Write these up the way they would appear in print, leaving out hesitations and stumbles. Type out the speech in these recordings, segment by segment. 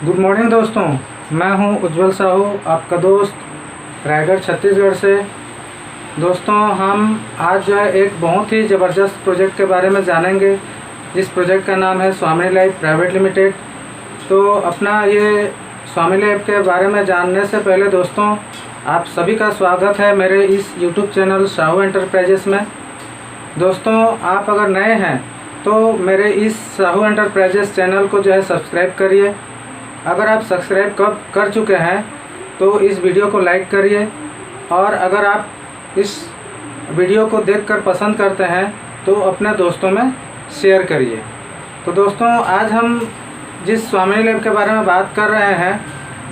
Good morning दोस्तों, मैं हूं उज्जवल साहू, आपका दोस्त, रायगढ़ छत्तीसगढ़ से। दोस्तों, हम आज जो है एक बहुत ही ज़बरदस्त प्रोजेक्ट के बारे में जानेंगे, जिस प्रोजेक्ट का नाम है स्वामी लाइफ प्राइवेट लिमिटेड। तो अपना ये स्वामी लाइफ के बारे में जानने से पहले दोस्तों, आप सभी का स्वागत है मेरे इस यूट्यूब चैनल साहू एंटरप्राइजेस में। दोस्तों, आप अगर नए हैं तो मेरे इस साहू एंटरप्राइजेस चैनल को जो है सब्सक्राइब करिए। अगर आप सब्सक्राइब कर चुके हैं तो इस वीडियो को लाइक करिए, और अगर आप इस वीडियो को देखकर पसंद करते हैं तो अपने दोस्तों में शेयर करिए। तो दोस्तों, आज हम जिस स्वामी लाइफ के बारे में बात कर रहे हैं,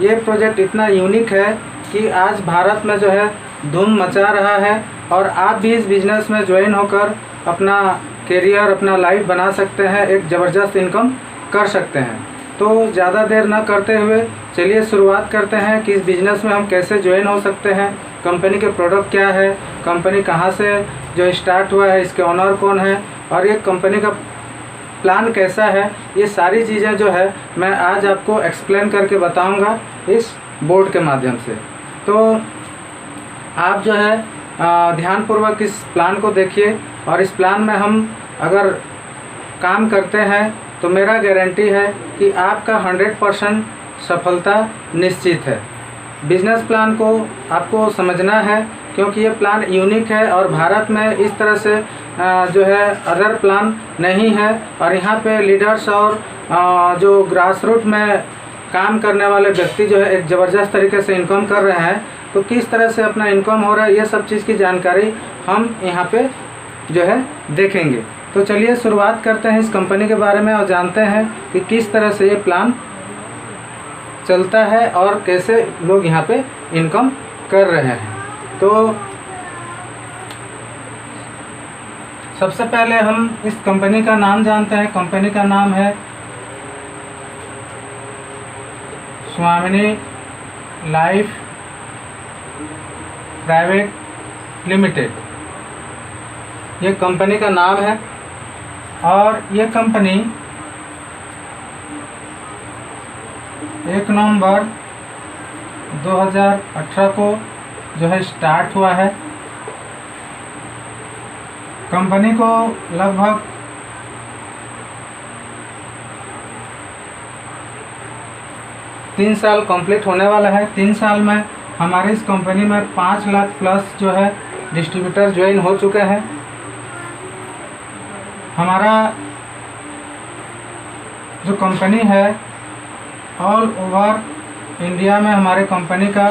ये प्रोजेक्ट इतना यूनिक है कि आज भारत में जो है धूम मचा रहा है, और आप भी इस बिज़नेस में ज्वाइन होकर अपना करियर, अपना लाइफ बना सकते हैं, एक ज़बरदस्त इनकम कर सकते हैं। तो ज़्यादा देर ना करते हुए चलिए शुरुआत करते हैं कि इस बिज़नेस में हम कैसे ज्वाइन हो सकते हैं, कंपनी के प्रोडक्ट क्या है, कंपनी कहाँ से जो स्टार्ट हुआ है, इसके ओनर कौन है, और ये कंपनी का प्लान कैसा है। ये सारी चीज़ें जो है मैं आज आपको एक्सप्लेन करके बताऊंगा इस बोर्ड के माध्यम से। तो आप जो है ध्यानपूर्वक इस प्लान को देखिए, और इस प्लान में हम अगर काम करते हैं तो मेरा गारंटी है कि आपका 100% सफलता निश्चित है। बिजनेस प्लान को आपको समझना है, क्योंकि ये प्लान यूनिक है और भारत में इस तरह से जो है अदर प्लान नहीं है। और यहाँ पे लीडर्स और जो ग्रास रूट में काम करने वाले व्यक्ति जो है एक ज़बरदस्त तरीके से इनकम कर रहे हैं। तो किस तरह से अपना इनकम हो रहा है, ये सब चीज़ की जानकारी हम यहाँ पे जो है देखेंगे। तो चलिए शुरुआत करते हैं इस कंपनी के बारे में और जानते हैं कि किस तरह से ये प्लान चलता है और कैसे लोग यहाँ पे इनकम कर रहे हैं। तो सबसे पहले हम इस कंपनी का नाम जानते हैं। कंपनी का नाम है स्वामी लाइफ प्राइवेट लिमिटेड, ये कंपनी का नाम है। और ये कंपनी 1 नवंबर 2018 को जो है स्टार्ट हुआ है। कंपनी को लगभग 3 साल कंप्लीट होने वाला है। 3 साल में हमारे इस कंपनी में 5 लाख प्लस जो है डिस्ट्रीब्यूटर ज्वाइन हो चुके हैं। हमारा जो कंपनी है ऑल ओवर इंडिया में हमारे कंपनी का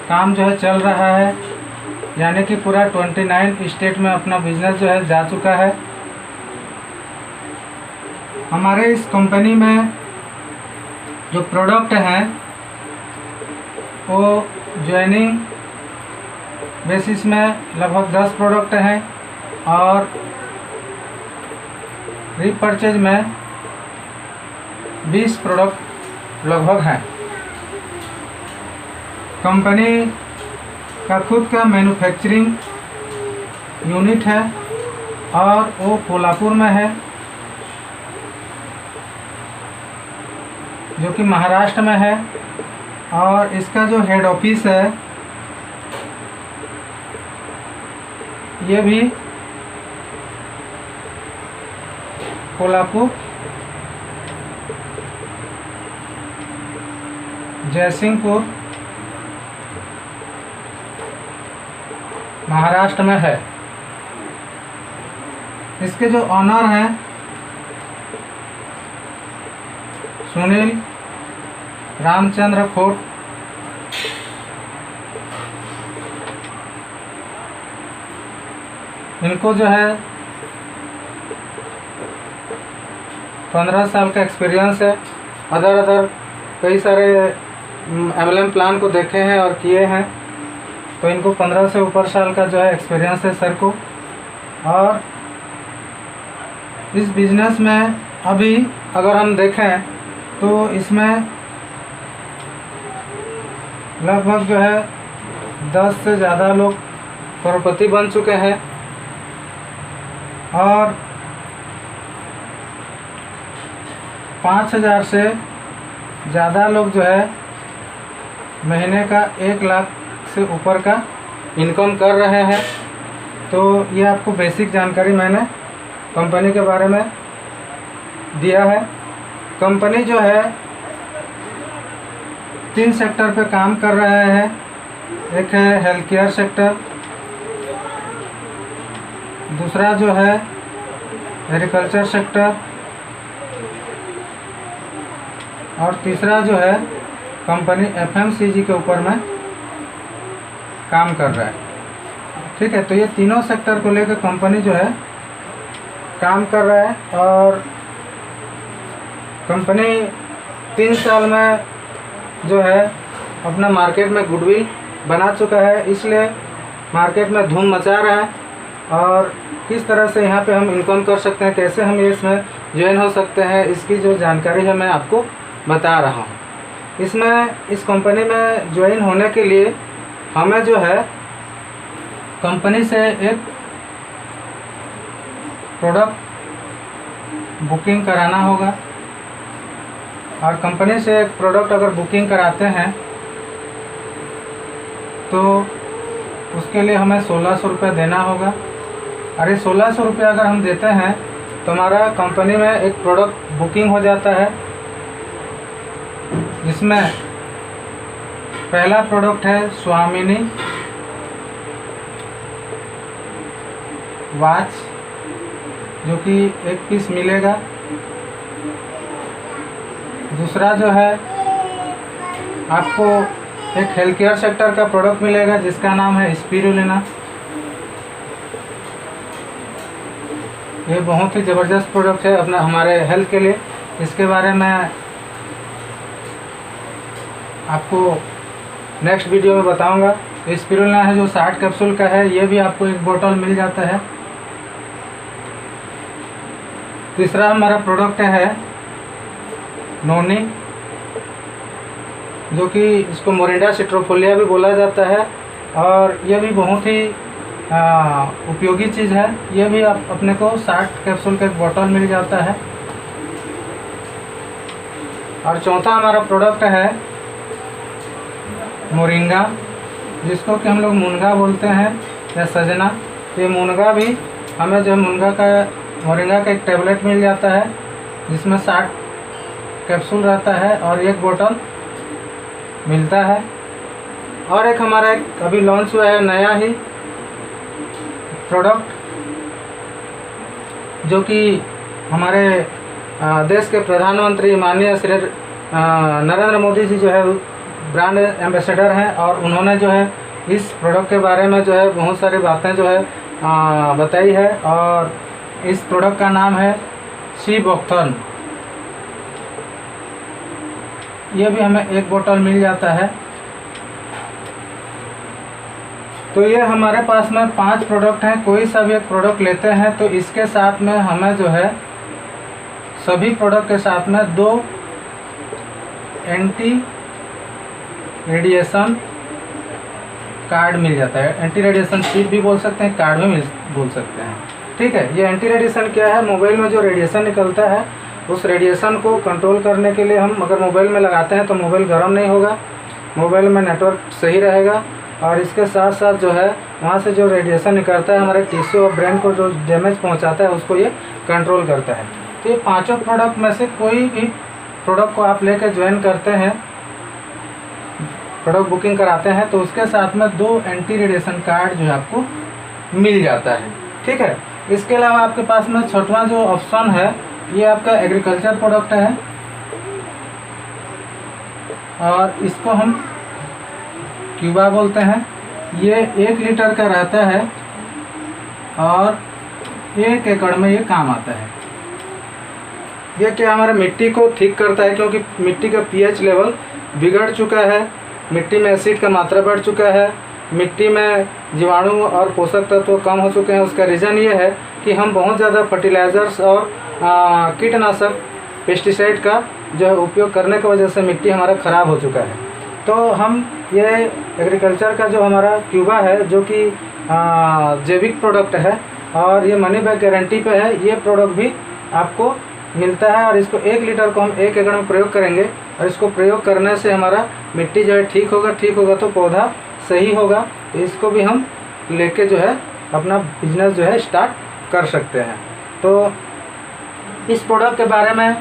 काम जो है चल रहा है, यानी कि पूरा 29 स्टेट में अपना बिजनेस जो है जा चुका है। हमारे इस कंपनी में जो प्रोडक्ट हैं वो ज्वाइनिंग बेसिस में लगभग 10 प्रोडक्ट हैं, और रीपरचेज में 20 प्रोडक्ट लगभग हैं। कंपनी का खुद का मैन्युफैक्चरिंग यूनिट है और वो कोल्हापुर में है, जो कि महाराष्ट्र में है। और इसका जो हेड ऑफिस है ये भी कोल्हापुर जयसिंहपुर महाराष्ट्र में है। इसके जो ऑनर हैं सुनील रामचंद्र खोट, इनको जो है 15 साल का एक्सपीरियंस है। अदर कई सारे MLM प्लान को देखे हैं और किए हैं, तो इनको 15 से ऊपर साल का जो है एक्सपीरियंस है सर को। और इस बिज़नेस में अभी अगर हम देखें तो इसमें लगभग जो है 10 से ज़्यादा लोग करोड़पति बन चुके हैं। और 5,000 से ज़्यादा लोग जो है महीने का 1 लाख से ऊपर का इनकम कर रहे हैं। तो ये आपको बेसिक जानकारी मैंने कंपनी के बारे में दिया है। कंपनी जो है 3 सेक्टर पे काम कर रहा है। एक है हेल्थ केयर सेक्टर, दूसरा जो है एग्रीकल्चर सेक्टर, और तीसरा जो है कंपनी FMCG के ऊपर में काम कर रहा है। ठीक है, तो ये तीनों सेक्टर को लेकर कंपनी जो है काम कर रहा है। और कंपनी 3 साल में जो है अपना मार्केट में गुडविल बना चुका है, इसलिए मार्केट में धूम मचा रहा है। और किस तरह से यहाँ पे हम इनकम कर सकते हैं, कैसे हम इसमें ज्वाइन हो सकते हैं, इसकी जो जानकारी है मैं आपको बता रहा हूँ। इस कंपनी में ज्वाइन होने के लिए हमें जो है कंपनी से एक प्रोडक्ट बुकिंग कराना होगा। और कंपनी से एक प्रोडक्ट अगर बुकिंग कराते हैं तो उसके लिए हमें 1,600 रुपये देना होगा। और ये 1,600 रुपये अगर हम देते हैं तो हमारा कंपनी में एक प्रोडक्ट बुकिंग हो जाता है, जिसमें पहला प्रोडक्ट है स्वामिनी वॉच, जो कि 1 पीस मिलेगा। दूसरा जो है आपको एक हेल्थ केयर सेक्टर का प्रोडक्ट मिलेगा जिसका नाम है स्पिरुलिना। ये बहुत ही ज़बरदस्त प्रोडक्ट है अपना हमारे हेल्थ के लिए। इसके बारे में आपको नेक्स्ट वीडियो में बताऊंगा। स्पिरुलिना है जो 60 कैप्सूल का है, ये भी आपको एक बोतल मिल जाता है। तीसरा हमारा प्रोडक्ट है नोनी, जो कि इसको मोरिंडा सिट्रोफोलिया भी बोला जाता है, और ये भी बहुत ही उपयोगी चीज़ है। ये भी आप अपने को 60 कैप्सूल का एक बोतल मिल जाता है। और चौथा हमारा प्रोडक्ट है मोरिंगा, जिसको कि हम लोग मुनगा बोलते हैं या सजना। ये मुनगा भी हमें जो मोरिंगा का एक टैबलेट मिल जाता है जिसमें 60 कैप्सूल रहता है और 1 बोतल मिलता है। और एक हमारा एक अभी लॉन्च हुआ है नया ही प्रोडक्ट, जो कि हमारे देश के प्रधानमंत्री माननीय श्री नरेंद्र मोदी जी जो है ब्रांड एम्बेसडर हैं, और उन्होंने जो है इस प्रोडक्ट के बारे में जो है बहुत सारी बातें जो है बताई है। और इस प्रोडक्ट का नाम है सीबोक्थन। ये भी हमें 1 बोतल मिल जाता है। तो ये हमारे पास में 5 प्रोडक्ट हैं। कोई सा भी एक प्रोडक्ट लेते हैं तो इसके साथ में हमें जो है सभी प्रोडक्ट के साथ में 2 एंटी रेडिएशन कार्ड मिल जाता है। एंटी रेडिएशन शीट भी बोल सकते हैं, कार्ड भी बोल सकते हैं। ठीक है, ये एंटी रेडिएशन क्या है? मोबाइल में जो रेडिएशन निकलता है उस रेडिएशन को कंट्रोल करने के लिए हम अगर मोबाइल में लगाते हैं तो मोबाइल गर्म नहीं होगा, मोबाइल में नेटवर्क सही रहेगा। और इसके साथ साथ जो है वहाँ से जो रेडिएशन निकलता है हमारे टिश्यू और ब्रेन को जो डैमेज पहुँचाता है उसको ये कंट्रोल करता है। तो ये 5 प्रोडक्ट में से कोई भी प्रोडक्ट को आप लेकर ज्वाइन करते हैं, प्रोडक्ट बुकिंग कराते हैं, तो उसके साथ में 2 एंटी रेडिएशन कार्ड जो है आपको मिल जाता है। ठीक है, इसके अलावा आपके पास में 6वां जो ऑप्शन है ये आपका एग्रीकल्चर प्रोडक्ट है, और इसको हम क्यूबा बोलते हैं। ये 1 लीटर का रहता है और 1 एकड़ में ये काम आता है। ये क्या हमारे मिट्टी को ठीक करता है, क्योंकि मिट्टी का पीएच लेवल बिगड़ चुका है, मिट्टी में एसिड का मात्रा बढ़ चुका है, मिट्टी में जीवाणु और पोषक तत्व कम हो चुके हैं। उसका रीज़न ये है कि हम बहुत ज़्यादा फर्टिलाइज़र्स और कीटनाशक पेस्टिसाइड का जो है उपयोग करने की वजह से मिट्टी हमारा ख़राब हो चुका है। तो हम ये एग्रीकल्चर का जो हमारा क्यूबा है, जो कि जैविक प्रोडक्ट है और ये मनी बैक गारंटी पे है, ये प्रोडक्ट भी आपको मिलता है और इसको 1 लीटर को हम 1 एकड़ में प्रयोग करेंगे और इसको प्रयोग करने से हमारा मिट्टी जो है ठीक होगा तो पौधा सही होगा। तो इसको भी हम लेके जो है अपना बिजनेस जो है स्टार्ट कर सकते हैं। तो इस प्रोडक्ट के बारे में,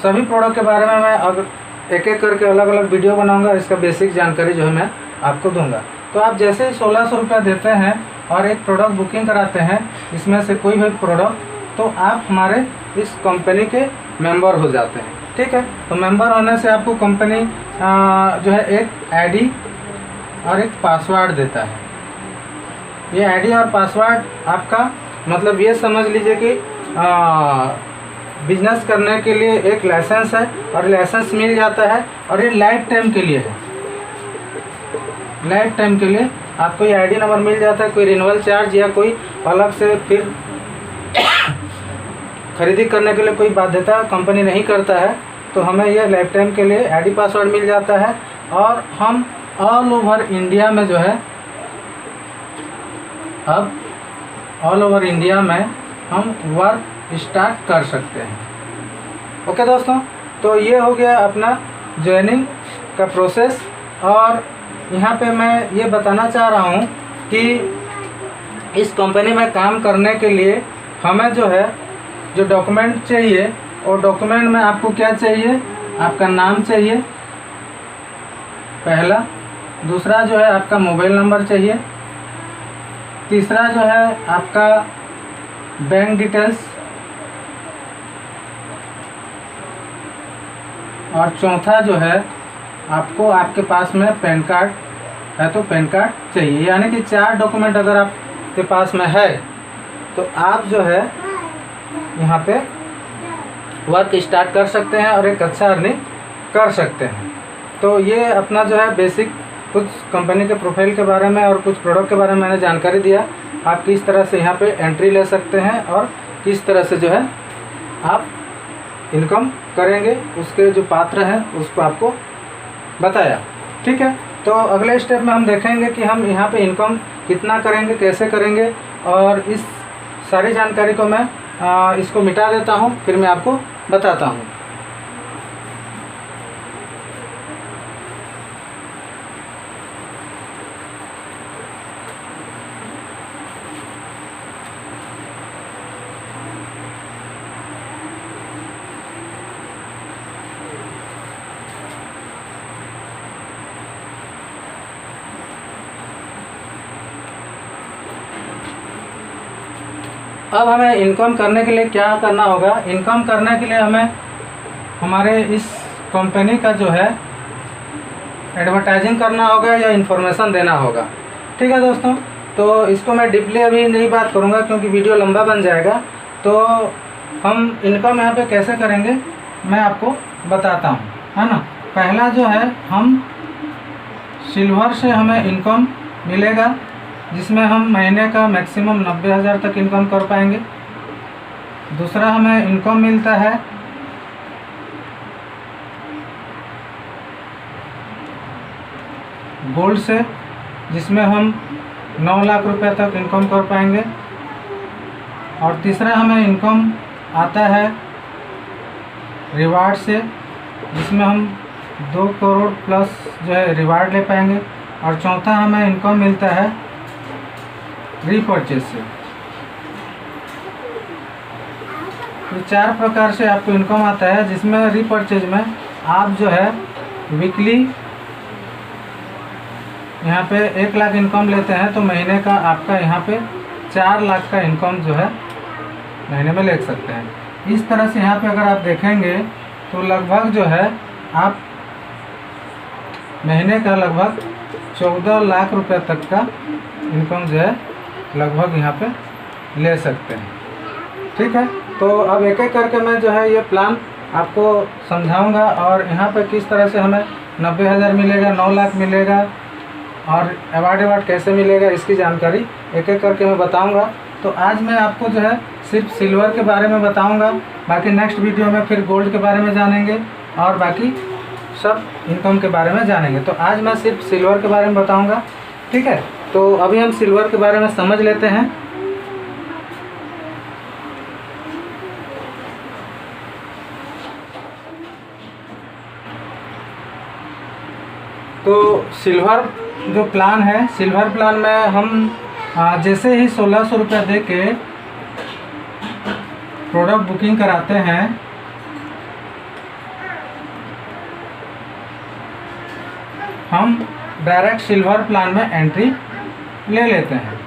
सभी प्रोडक्ट के बारे में मैं अगर एक एक करके अलग अलग वीडियो बनाऊंगा, इसका बेसिक जानकारी जो है मैं आपको दूंगा। तो आप जैसे ही 1600 रुपया देते हैं और एक प्रोडक्ट बुकिंग कराते हैं, इसमें से कोई भी प्रोडक्ट, तो आप हमारे इस कंपनी के मेंबर हो जाते हैं। ठीक है, तो मेंबर होने से आपको कंपनी जो है एक आईडी और एक पासवर्ड देता है। ये आईडी और पासवर्ड आपका मतलब ये समझ लीजिए कि बिजनेस करने के लिए एक लाइसेंस है और लाइसेंस मिल जाता है और ये लाइफ टाइम के लिए है। लाइफ टाइम के लिए आपको ये आईडी नंबर मिल जाता है, कोई रिन्यूअल चार्ज या कोई अलग से फिर खरीदी करने के लिए कोई बाध्यता कंपनी नहीं करता है। तो हमें ये लाइफ टाइम के लिए आईडी पासवर्ड मिल जाता है और हम ऑल ओवर इंडिया में जो है, अब ऑल ओवर इंडिया में हम वर्क स्टार्ट कर सकते हैं। ओके दोस्तों, तो ये हो गया अपना ज्वाइनिंग का प्रोसेस। और यहाँ पे मैं ये बताना चाह रहा हूँ कि इस कंपनी में काम करने के लिए हमें जो है जो डॉक्यूमेंट चाहिए, और डॉक्यूमेंट में आपको क्या चाहिए, आपका नाम चाहिए पहला, दूसरा जो है आपका मोबाइल नंबर चाहिए, तीसरा जो है आपका बैंक डिटेल्स, और चौथा जो है आपको आपके पास में पैन कार्ड है तो पैन कार्ड चाहिए। यानी कि 4 डॉक्यूमेंट अगर आपके पास में है तो आप जो है यहाँ पे वर्क स्टार्ट कर सकते हैं और एक अच्छा अर्निंग कर सकते हैं। तो ये अपना जो है बेसिक कुछ कंपनी के प्रोफाइल के बारे में और कुछ प्रोडक्ट के बारे में मैंने जानकारी दिया। आप किस तरह से यहाँ पे एंट्री ले सकते हैं और किस तरह से जो है आप इनकम करेंगे, उसके जो पात्र हैं उसको आपको बताया। ठीक है, तो अगले स्टेप में हम देखेंगे कि हम यहाँ पे इनकम कितना करेंगे, कैसे करेंगे, और इस सारी जानकारी को मैं इसको मिटा देता हूँ, फिर मैं आपको बताता हूँ। अब हमें इनकम करने के लिए क्या करना होगा। इनकम करने के लिए हमें हमारे इस कंपनी का जो है एडवर्टाइजिंग करना होगा या इन्फॉर्मेशन देना होगा। ठीक है दोस्तों, तो इसको मैं डीपली अभी नहीं बात करूँगा क्योंकि वीडियो लंबा बन जाएगा। तो हम इनकम यहाँ पे कैसे करेंगे मैं आपको बताता हूँ, है ना। पहला जो है हम सिल्वर से हमें इनकम मिलेगा, जिसमें हम महीने का मैक्सिमम 90,000 तक इनकम कर पाएंगे। दूसरा हमें इनकम मिलता है गोल्ड से, जिसमें हम 9 लाख रुपए तक इनकम कर पाएंगे। और तीसरा हमें इनकम आता है रिवार्ड से, जिसमें हम 2 करोड़ प्लस जो है रिवार्ड ले पाएंगे। और चौथा हमें इनकम मिलता है रीपरचेज से। ये 4 प्रकार से आपको इनकम आता है, जिसमें रीपरचेज में आप जो है वीकली यहाँ पे 1 लाख इनकम लेते हैं तो महीने का आपका यहाँ पे 4 लाख का इनकम जो है महीने में ले सकते हैं। इस तरह से यहाँ पे अगर आप देखेंगे तो लगभग जो है आप महीने का लगभग 14 लाख रुपए तक का इनकम जो है लगभग यहाँ पे ले सकते हैं। ठीक है, तो अब एक एक करके मैं जो है ये प्लान आपको समझाऊंगा और यहाँ पे किस तरह से हमें 90,000 मिलेगा, 9 लाख मिलेगा और अवार्ड कैसे मिलेगा, इसकी जानकारी एक एक करके मैं बताऊंगा। तो आज मैं आपको जो है सिर्फ सिल्वर के बारे में बताऊंगा, बाकी नेक्स्ट वीडियो में फिर गोल्ड के बारे में जानेंगे और बाकी सब इनकम के बारे में जानेंगे। तो आज मैं सिर्फ सिल्वर के बारे में बताऊंगा। ठीक है, तो अभी हम सिल्वर के बारे में समझ लेते हैं। तो सिल्वर जो प्लान है, सिल्वर प्लान में हम जैसे ही 1600 रुपया दे के प्रोडक्ट बुकिंग कराते हैं, हम डायरेक्ट सिल्वर प्लान में एंट्री ले लेते हैं।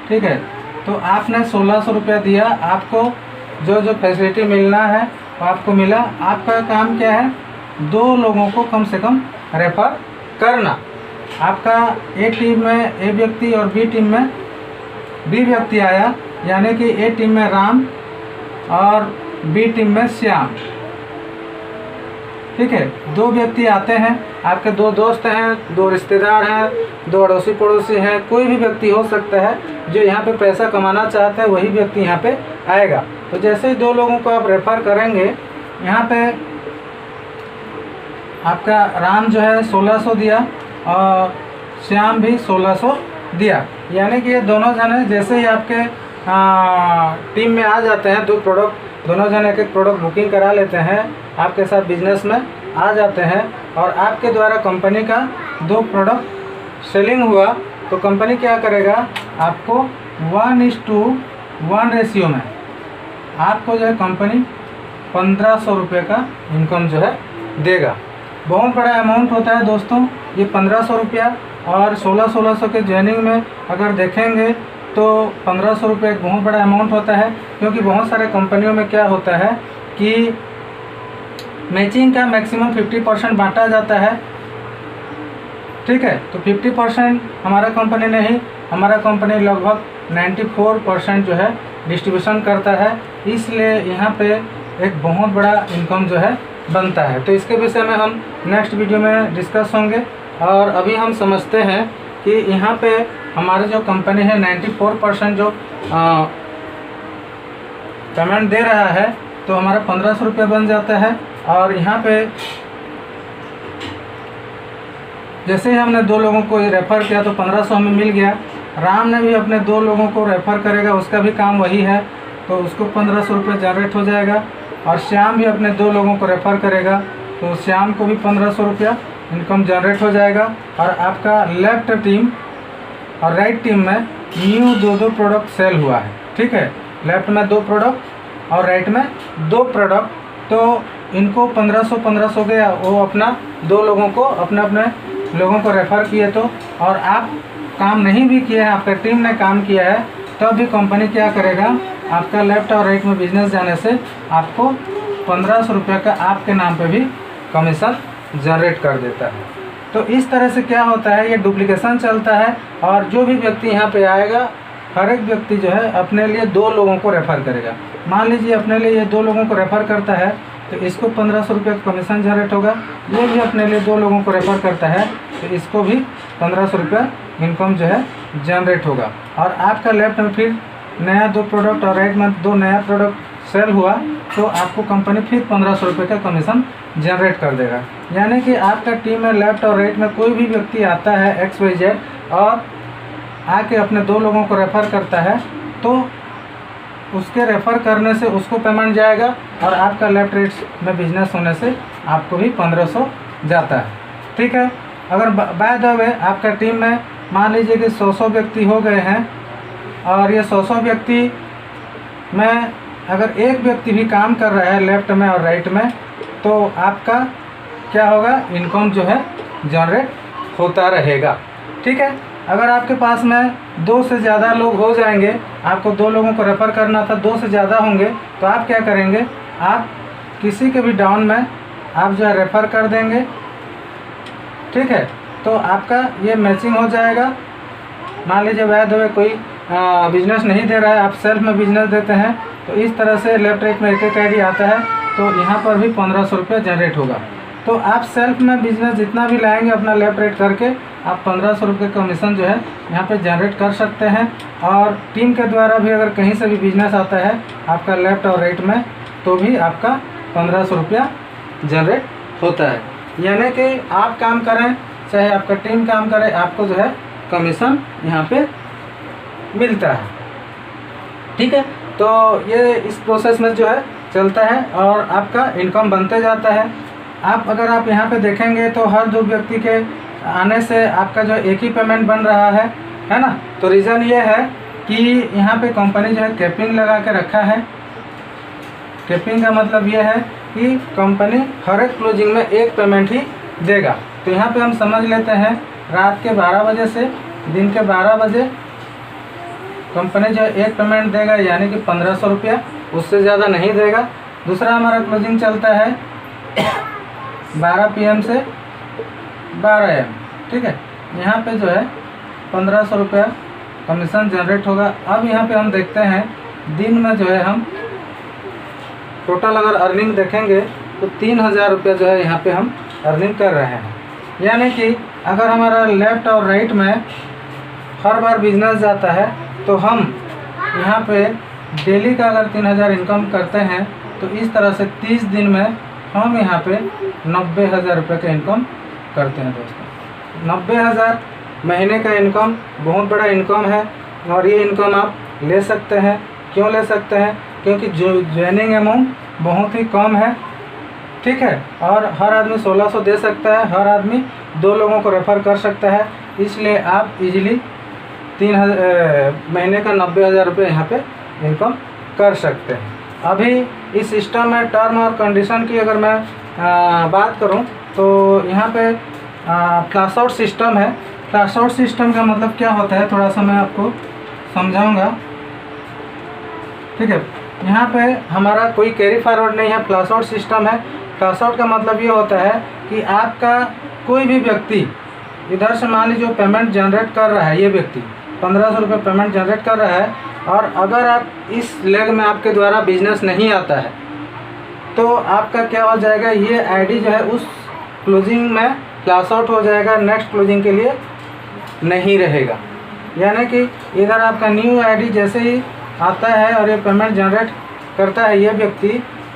ठीक है, तो आपने 1600 रुपया दिया, आपको जो जो फैसिलिटी मिलना है वो आपको मिला। आपका काम क्या है, 2 लोगों को कम से कम रेफ़र करना। आपका ए टीम में ए व्यक्ति और बी टीम में बी व्यक्ति आया, यानी कि ए टीम में राम और बी टीम में श्याम। ठीक है, 2 व्यक्ति आते हैं, आपके 2 दोस्त हैं, 2 रिश्तेदार हैं, 2 अड़ोसी पड़ोसी हैं, कोई भी व्यक्ति हो सकता है जो यहाँ पे पैसा कमाना चाहता है, वही व्यक्ति यहाँ पे आएगा। तो जैसे ही 2 लोगों को आप रेफ़र करेंगे, यहाँ पे आपका राम जो है 1600 दिया और श्याम भी 1600 दिया, यानी कि ये दोनों जने जैसे ही आपके टीम में आ जाते हैं, 2 प्रोडक्ट दोनों जन एक प्रोडक्ट बुकिंग करा लेते हैं, आपके साथ बिजनेस में आ जाते हैं और आपके द्वारा कंपनी का 2 प्रोडक्ट सेलिंग हुआ, तो कंपनी क्या करेगा, आपको 1:1 रेशियो में आपको जो है कंपनी 1500 रुपये का इनकम जो है देगा। बहुत बड़ा अमाउंट होता है दोस्तों ये 1500 रुपया, और 1600 के ज्वाइनिंग में अगर देखेंगे तो 1500 रुपये एक बहुत बड़ा अमाउंट होता है, क्योंकि बहुत सारे कंपनियों में क्या होता है कि मैचिंग का मैक्सिमम 50% बांटा जाता है। ठीक है, तो 50% हमारा कंपनी नहीं, हमारा कंपनी लगभग 94% जो है डिस्ट्रीब्यूशन करता है, इसलिए यहाँ पे एक बहुत बड़ा इनकम जो है बनता है। तो इसके विषय में हम नेक्स्ट वीडियो में डिस्कस होंगे। और अभी हम समझते हैं कि यहाँ पे हमारे जो कंपनी है 94% जो पेमेंट दे रहा है, तो हमारा 1500 रुपये बन जाता है। और यहाँ पे जैसे ही हमने 2 लोगों को रेफ़र किया तो 1500 हमें मिल गया। राम ने भी अपने 2 लोगों को रेफ़र करेगा, उसका भी काम वही है, तो उसको 1500 रुपये जनरेट हो जाएगा। और श्याम भी अपने 2 लोगों को रेफ़र करेगा, तो श्याम को भी 1500 रुपया इनकम जनरेट हो जाएगा। और आपका लेफ्ट टीम और राइट टीम में न्यू 2 प्रोडक्ट सेल हुआ है। ठीक है, लेफ्ट में 2 प्रोडक्ट और राइट में 2 प्रोडक्ट, तो इनको 1500 गया, वो अपना 2 लोगों को अपने अपने लोगों को रेफ़र किए। तो और आप काम नहीं भी किए हैं, आपका टीम ने काम किया है, तब भी कंपनी क्या करेगा, आपका लेफ्ट और राइट में बिजनेस जाने से आपको 1500 रुपये का आपके नाम पे भी कमीशन जनरेट कर देता है। तो इस तरह से क्या होता है, ये डुप्लीकेशन चलता है, और जो भी व्यक्ति यहाँ पे आएगा, हर एक व्यक्ति जो है अपने लिए 2 लोगों को रेफ़र करेगा। मान लीजिए अपने लिए ये 2 लोगों को रेफ़र करता है, तो इसको 1500 रुपये का कमीशन जनरेट होगा। ये भी अपने लिए 2 लोगों को रेफ़र करता है, तो इसको भी 1500 रुपये इनकम जो है जनरेट होगा। और आपका लेफ्ट में फिर नया 2 प्रोडक्ट और राइट में 2 नया प्रोडक्ट सेल हुआ, तो आपको कंपनी फिर 1500 रुपये का कमीशन जनरेट कर देगा। यानी कि आपका टीम में लेफ्ट और राइट में कोई भी व्यक्ति आता है XYZ और आके अपने 2 लोगों को रेफ़र करता है, तो उसके रेफ़र करने से उसको पेमेंट जाएगा, और आपका लेफ्ट राइट में बिजनेस होने से आपको भी 1500 जाता है। ठीक है, अगर बाय द वे आपका टीम में मान लीजिए कि 100 व्यक्ति हो गए हैं, और ये 100 व्यक्ति में अगर एक व्यक्ति भी काम कर रहा है लेफ्ट में और राइट में, तो आपका क्या होगा, इनकम जो है जनरेट होता रहेगा। ठीक है, अगर आपके पास में 2 से ज़्यादा लोग हो जाएंगे, आपको 2 लोगों को रेफ़र करना था, 2 से ज़्यादा होंगे, तो आप क्या करेंगे, आप किसी के भी डाउन में आप जो है रेफ़र कर देंगे। ठीक है, तो आपका ये मैचिंग हो जाएगा। मान लीजिए वैध हुए कोई बिजनेस नहीं दे रहा है, आप सेल्फ में बिजनेस देते हैं, तो इस तरह से लेफ्ट राइट में एक आईडी आता है, तो यहाँ पर भी 1500 रुपये जनरेट होगा। तो आप सेल्फ में बिजनेस जितना भी लाएंगे अपना लेफ्ट राइट करके, आप 1500 रुपये कमीशन जो है यहाँ पे जनरेट कर सकते हैं। और टीम के द्वारा भी अगर कहीं से भी बिजनेस आता है आपका लेफ्ट और राइट में, तो भी आपका 1500 रुपया जनरेट होता है। यानी कि आप काम करें चाहे आपका टीम काम करे, आपको जो है कमीशन यहाँ पे मिलता है। ठीक है, तो ये इस प्रोसेस में जो है चलता है और आपका इनकम बनते जाता है। आप अगर आप यहाँ पे देखेंगे तो हर 2 व्यक्ति के आने से आपका जो एक ही पेमेंट बन रहा है ना। तो रीज़न ये है कि यहाँ पे कंपनी जो है कैपिंग लगा के रखा है। कैपिंग का मतलब ये है कि कंपनी हर एक क्लोजिंग में एक पेमेंट ही देगा। तो यहाँ पे हम समझ लेते हैं रात के 12 बजे से दिन के 12 बजे कंपनी जो है एक पेमेंट देगा, यानी कि 1500 रुपया, उससे ज़्यादा नहीं देगा। दूसरा हमारा क्लोजिंग चलता है 12 PM से 12 AM, ठीक है। यहाँ पे जो है 1500 रुपया कमीशन जनरेट होगा। अब यहाँ पे हम देखते हैं दिन में जो है हम टोटल अगर अर्निंग देखेंगे तो 3000 रुपया जो है यहाँ पे हम अर्निंग कर रहे हैं। यानी कि अगर हमारा लेफ़्ट और राइट में हर बार बिजनेस जाता है तो हम यहाँ पे डेली का अगर 3000 इनकम करते हैं तो इस तरह से 30 दिन में हम यहाँ पे 90,000 रुपये का इनकम करते हैं दोस्तों। 90,000 महीने का इनकम बहुत बड़ा इनकम है और ये इनकम आप ले सकते हैं। क्यों ले सकते हैं? क्योंकि जो ज्वाइनिंग अमाउंट बहुत ही कम है, ठीक है। और हर आदमी 1600 दे सकता है, हर आदमी 2 लोगों को रेफ़र कर सकता है। इसलिए आप इजीली महीने का 90,000 रुपये यहाँ पे इनकम कर सकते हैं। अभी इस सिस्टम में टर्म और कंडीशन की अगर मैं बात करूँ तो यहाँ पे फ्लैश आउट सिस्टम है। फ्लैश आउट सिस्टम का मतलब क्या होता है थोड़ा सा मैं आपको समझाऊंगा, ठीक है। यहाँ पे हमारा कोई कैरी फॉरवर्ड नहीं है, फ्लैश आउट सिस्टम है। फ्लैश आउट का मतलब ये होता है कि आपका कोई भी व्यक्ति इधर से मान लीजिए पेमेंट जनरेट कर रहा है, ये व्यक्ति 1500 रुपये पेमेंट जनरेट कर रहा है, और अगर आप इस लेग में आपके द्वारा बिजनेस नहीं आता है तो आपका क्या हो जाएगा, ये आईडी जो है उस क्लोजिंग में फ्लैश आउट हो जाएगा, नेक्स्ट क्लोजिंग के लिए नहीं रहेगा। यानी कि इधर आपका न्यू आईडी जैसे ही आता है और ये पेमेंट जनरेट करता है ये व्यक्ति,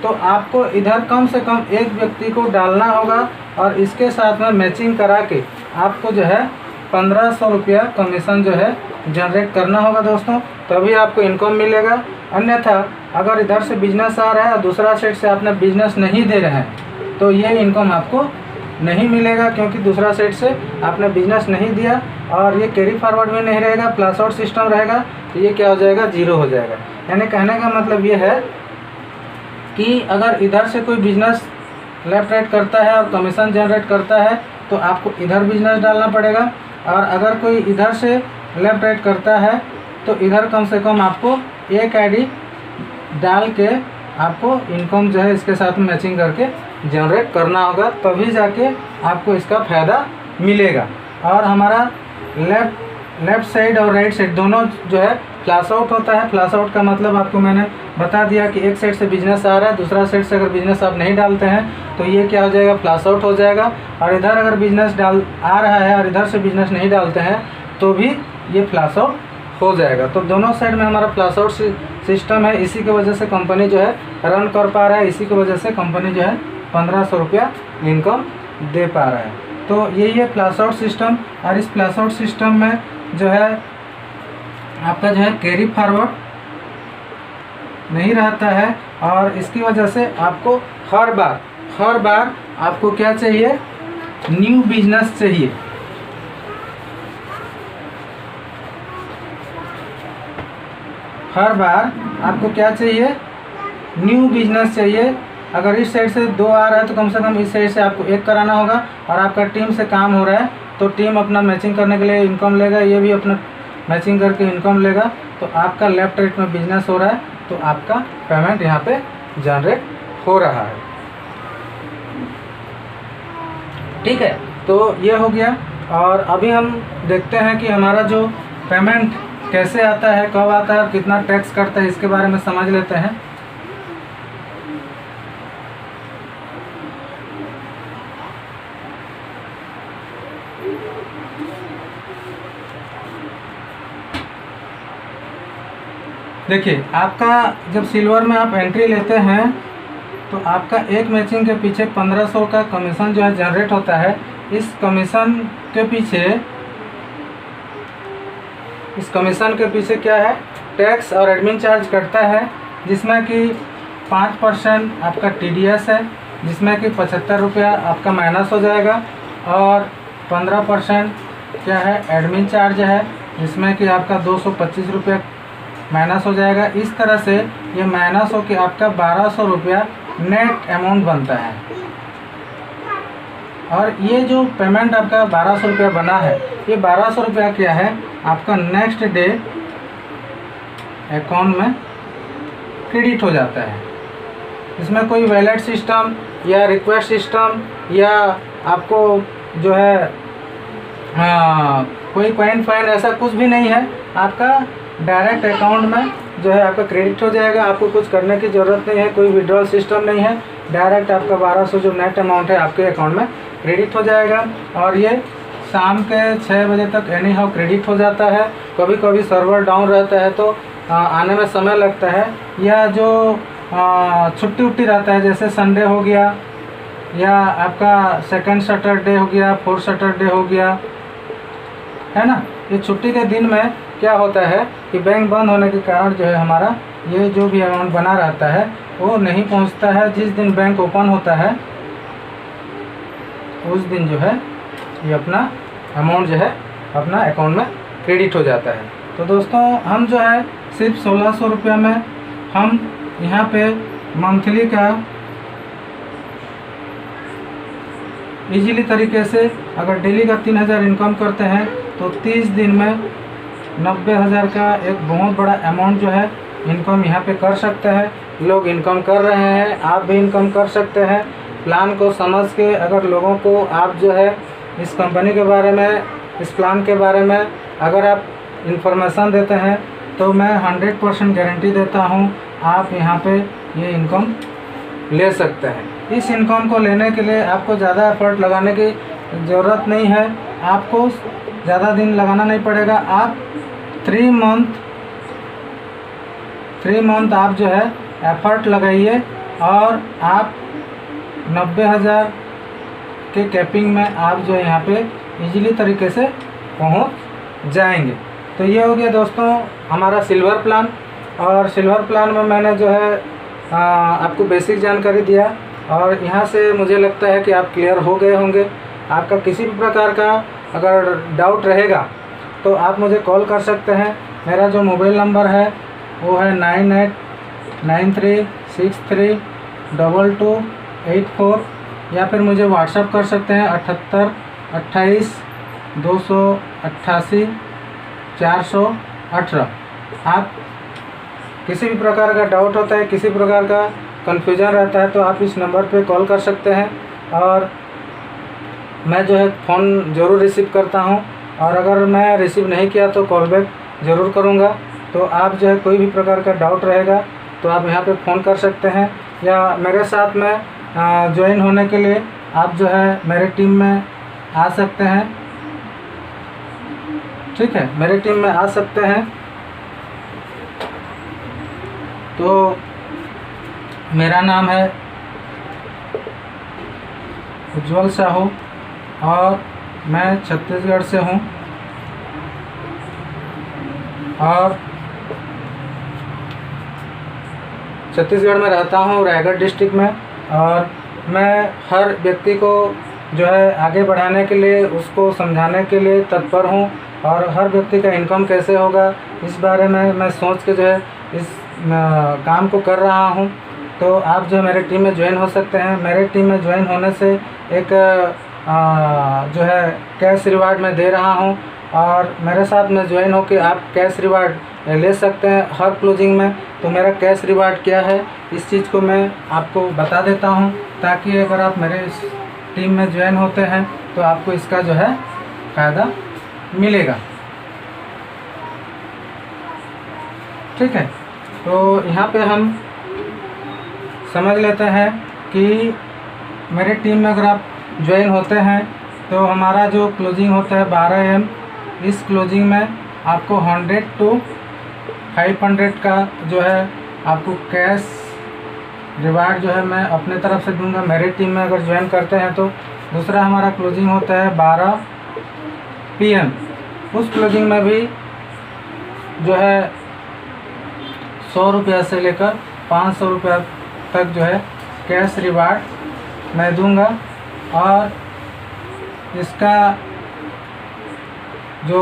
तो आपको इधर कम से कम एक व्यक्ति को डालना होगा और इसके साथ में मैचिंग करा के आपको जो है 1500 रुपया कमीशन जो है जनरेट करना होगा दोस्तों, तभी आपको इनकम मिलेगा। अन्यथा अगर इधर से बिजनेस आ रहा है और दूसरा साइड से आपने बिजनेस नहीं दे रहे हैं तो ये इनकम आपको नहीं मिलेगा, क्योंकि दूसरा साइड से आपने बिजनेस नहीं दिया और ये कैरी फॉरवर्ड भी नहीं रहेगा, फ्लैश आउट सिस्टम रहेगा, तो ये क्या हो जाएगा, जीरो हो जाएगा। यानी कहने का मतलब ये है कि अगर इधर से कोई बिजनेस लेफ्ट राइट करता है और कमीशन जनरेट करता है तो आपको इधर बिजनेस डालना पड़ेगा, और अगर कोई इधर से लेफ्ट राइट करता है तो इधर कम से कम आपको एक आईडी डाल के आपको इनकम जो है इसके साथ मैचिंग करके जनरेट करना होगा, तभी जाके आपको इसका फ़ायदा मिलेगा। और हमारा लेफ़्ट साइड और राइट साइड दोनों जो है फ्लैश आउट होता है। फ्लैश आउट का मतलब आपको मैंने बता दिया कि एक साइड से बिजनेस आ रहा है, दूसरा साइड से अगर बिजनेस आप नहीं डालते हैं तो ये क्या हो जाएगा, फ्लैश आउट हो जाएगा। और इधर अगर बिजनेस आ रहा है और इधर से बिजनेस नहीं डालते हैं तो भी ये फ्लैश आउट हो जाएगा। तो दोनों साइड में हमारा फ्लैश आउट सिस्टम है, इसी की वजह से कंपनी जो है रन कर पा रहा है, इसी की वजह से कंपनी जो है 1500 रुपया इनकम दे पा रहा है। तो यही है फ्लैश आउट सिस्टम। और इस फ्लैश आउट सिस्टम में जो है आपका जो है कैरी फॉरवर्ड नहीं रहता है, और इसकी वजह से आपको हर बार आपको क्या चाहिए, न्यू बिजनेस चाहिए। हर बार आपको क्या चाहिए, न्यू बिजनेस चाहिए। अगर इस साइड से 2 आ रहा है तो कम से कम इस साइड से आपको 1 कराना होगा, और आपका टीम से काम हो रहा है तो टीम अपना मैचिंग करने के लिए इनकम लेगा, ये भी अपना मैचिंग करके इनकम लेगा। तो आपका लेफ्ट राइट में बिजनेस हो रहा है तो आपका पेमेंट यहाँ पे जनरेट हो रहा है, ठीक है। तो ये हो गया। और अभी हम देखते हैं कि हमारा जो पेमेंट कैसे आता है, कब आता है और कितना टैक्स करता है, इसके बारे में समझ लेते हैं। देखिए, आपका जब सिल्वर में आप एंट्री लेते हैं तो आपका एक मैचिंग के पीछे 1500 का कमीशन जो है जनरेट होता है। इस कमीशन के पीछे क्या है, टैक्स और एडमिन चार्ज कटता है, जिसमें कि 5% आपका TDS है, जिसमें कि 75 रुपया आपका माइनस हो जाएगा और 15% क्या है एडमिन चार्ज है, जिसमें कि आपका 225 रुपया माइनस हो जाएगा। इस तरह से ये माइनस हो के आपका 1200 रुपया नेट अमाउंट बनता है। और ये जो पेमेंट आपका 1200 रुपया बना है, ये 1200 रुपया क्या है आपका नेक्स्ट डे अकाउंट में क्रेडिट हो जाता है। इसमें कोई वैलेट सिस्टम या रिक्वेस्ट सिस्टम या आपको जो है कोई कॉइन फाइन ऐसा कुछ भी नहीं है, आपका डायरेक्ट अकाउंट में जो है आपका क्रेडिट हो जाएगा। आपको कुछ करने की ज़रूरत नहीं है, कोई विड्रॉल सिस्टम नहीं है, डायरेक्ट आपका 1200 जो नेट अमाउंट है आपके अकाउंट में क्रेडिट हो जाएगा। और ये शाम के 6 बजे तक एनी हाउ क्रेडिट हो जाता है। कभी कभी सर्वर डाउन रहता है तो आने में समय लगता है, या जो छुट्टी उट्टी रहता है जैसे संडे हो गया या आपका सेकंड सैटरडे हो गया, फोर्थ सैटरडे हो गया, है ना। ये छुट्टी के दिन में क्या होता है कि बैंक बंद होने के कारण जो है हमारा ये जो भी अमाउंट बना रहता है वो नहीं पहुंचता है। जिस दिन बैंक ओपन होता है उस दिन जो है ये अपना अमाउंट जो है अपना अकाउंट में क्रेडिट हो जाता है। तो दोस्तों हम जो है सिर्फ 1600 रुपया में हम यहाँ पे मंथली का इजीली तरीके से अगर डेली का 3000 इनकम करते हैं तो 30 दिन में 90,000 का एक बहुत बड़ा अमाउंट जो है इनकम यहाँ पे कर सकते हैं। लोग इनकम कर रहे हैं, आप भी इनकम कर सकते हैं। प्लान को समझ के अगर लोगों को आप जो है इस कंपनी के बारे में, इस प्लान के बारे में अगर आप इंफॉर्मेशन देते हैं तो मैं 100% गारंटी देता हूँ आप यहाँ पे ये इनकम ले सकते हैं। इस इनकम को लेने के लिए आपको ज़्यादा एफर्ट लगाने की ज़रूरत नहीं है, आपको ज़्यादा दिन लगाना नहीं पड़ेगा। आप 3 मंथ आप जो है एफर्ट लगाइए और आप 90,000 के कैपिंग में आप जो है यहाँ पे इजीली तरीके से पहुँच जाएंगे। तो ये हो गया दोस्तों हमारा सिल्वर प्लान। और सिल्वर प्लान में मैंने जो है आपको बेसिक जानकारी दिया और यहाँ से मुझे लगता है कि आप क्लियर हो गए होंगे। आपका किसी भी प्रकार का अगर डाउट रहेगा तो आप मुझे कॉल कर सकते हैं। मेरा जो मोबाइल नंबर है वो है 9893632284, या फिर मुझे व्हाट्सअप कर सकते हैं 78 28 288 418। आप किसी भी प्रकार का डाउट होता है, किसी प्रकार का कन्फ्यूजन रहता है तो आप इस नंबर पे कॉल कर सकते हैं और मैं जो है फ़ोन ज़रूर रिसीव करता हूं। और अगर मैं रिसीव नहीं किया तो कॉल बैक ज़रूर करूंगा। तो आप जो है कोई भी प्रकार का डाउट रहेगा तो आप यहां पे फ़ोन कर सकते हैं, या मेरे साथ में ज्वाइन होने के लिए आप जो है मेरे टीम में आ सकते हैं। ठीक है, मेरे टीम में आ सकते हैं। तो मेरा नाम है उज्ज्वल साहू और मैं छत्तीसगढ़ से हूँ और छत्तीसगढ़ में रहता हूँ, रायगढ़ डिस्ट्रिक्ट में। और मैं हर व्यक्ति को जो है आगे बढ़ाने के लिए, उसको समझाने के लिए तत्पर हूँ और हर व्यक्ति का इनकम कैसे होगा इस बारे में मैं सोच के जो है इस काम को कर रहा हूँ। तो आप जो मेरे टीम में ज्वाइन हो सकते हैं। मेरे टीम में ज्वाइन होने से एक जो है कैश रिवार्ड मैं दे रहा हूँ और मेरे साथ में ज्वाइन होकर आप कैश रिवार्ड ले सकते हैं हर क्लोजिंग में। तो मेरा कैश रिवार्ड क्या है इस चीज़ को मैं आपको बता देता हूँ, ताकि अगर आप मेरे इस टीम में ज्वाइन होते हैं तो आपको इसका जो है फ़ायदा मिलेगा। ठीक है, तो यहाँ पे हम समझ लेते हैं कि मेरे टीम में अगर आप ज्वाइन होते हैं तो हमारा जो क्लोजिंग होता है 12 AM, इस क्लोजिंग में आपको 100 to 500 का जो है आपको कैश रिवार्ड जो है मैं अपने तरफ से दूंगा मेरे टीम में अगर ज्वाइन करते हैं तो। दूसरा हमारा क्लोजिंग होता है 12 PM, उस क्लोजिंग में भी जो है 100 रुपया से लेकर 500 रुपया तक जो है कैश रिवार्ड मैं दूंगा। और इसका जो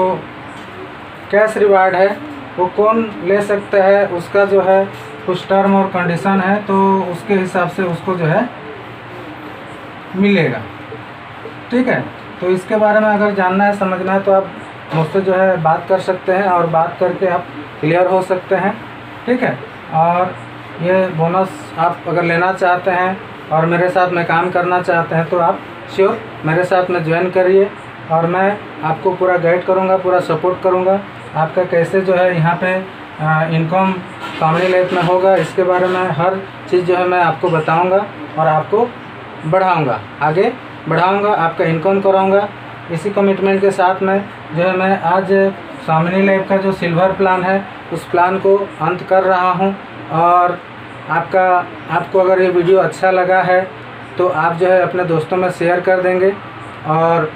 कैश रिवार्ड है वो कौन ले सकता है, उसका जो है कुछ टर्म और कंडीशन है, तो उसके हिसाब से उसको जो है मिलेगा। ठीक है, तो इसके बारे में अगर जानना है, समझना है, तो आप मुझसे जो है बात कर सकते हैं और बात करके आप क्लियर हो सकते हैं। ठीक है, और ये बोनस आप अगर लेना चाहते हैं और मेरे साथ में काम करना चाहते हैं तो आप श्योर मेरे साथ में ज्वाइन करिए, और मैं आपको पूरा गाइड करूँगा, पूरा सपोर्ट करूँगा। आपका कैसे जो है यहाँ पे इनकम कॉमेडी लाइफ में होगा, इसके बारे में हर चीज़ जो है मैं आपको बताऊँगा और आपको बढ़ाऊँगा, आगे बढ़ाऊँगा, आपका इनकम कराऊँगा। इसी कमिटमेंट के साथ में जो है मैं आज स्वामिनी लाइफ का जो सिल्वर प्लान है उस प्लान को अंत कर रहा हूँ। और आपको अगर ये वीडियो अच्छा लगा है तो आप जो है अपने दोस्तों में शेयर कर देंगे, और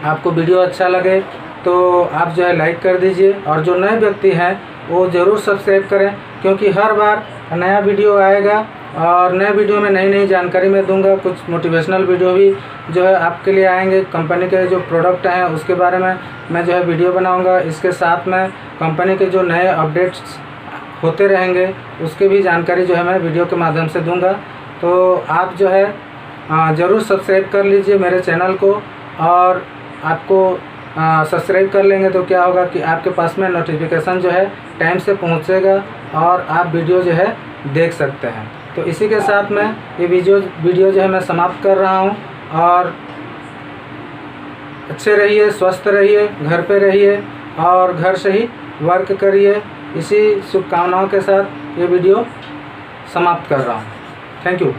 आपको वीडियो अच्छा लगे तो आप जो है लाइक कर दीजिए, और जो नए व्यक्ति हैं वो ज़रूर सब्सक्राइब करें, क्योंकि हर बार नया वीडियो आएगा और नए वीडियो में नई नई जानकारी मैं दूंगा। कुछ मोटिवेशनल वीडियो भी जो है आपके लिए आएंगे, कंपनी के जो प्रोडक्ट हैं उसके बारे में मैं जो है वीडियो बनाऊंगा। इसके साथ में कंपनी के जो नए अपडेट्स होते रहेंगे उसके भी जानकारी जो है मैं वीडियो के माध्यम से दूंगा। तो आप जो है ज़रूर सब्सक्राइब कर लीजिए मेरे चैनल को, और आपको सब्सक्राइब कर लेंगे तो क्या होगा कि आपके पास में नोटिफिकेशन जो है टाइम से पहुंचेगा और आप वीडियो जो है देख सकते हैं। तो इसी के साथ में ये वीडियो जो है मैं समाप्त कर रहा हूं, और अच्छे रहिए, स्वस्थ रहिए, घर पे रहिए और घर से ही वर्क करिए। इसी शुभकामनाओं के साथ ये वीडियो समाप्त कर रहा हूँ। Thank you.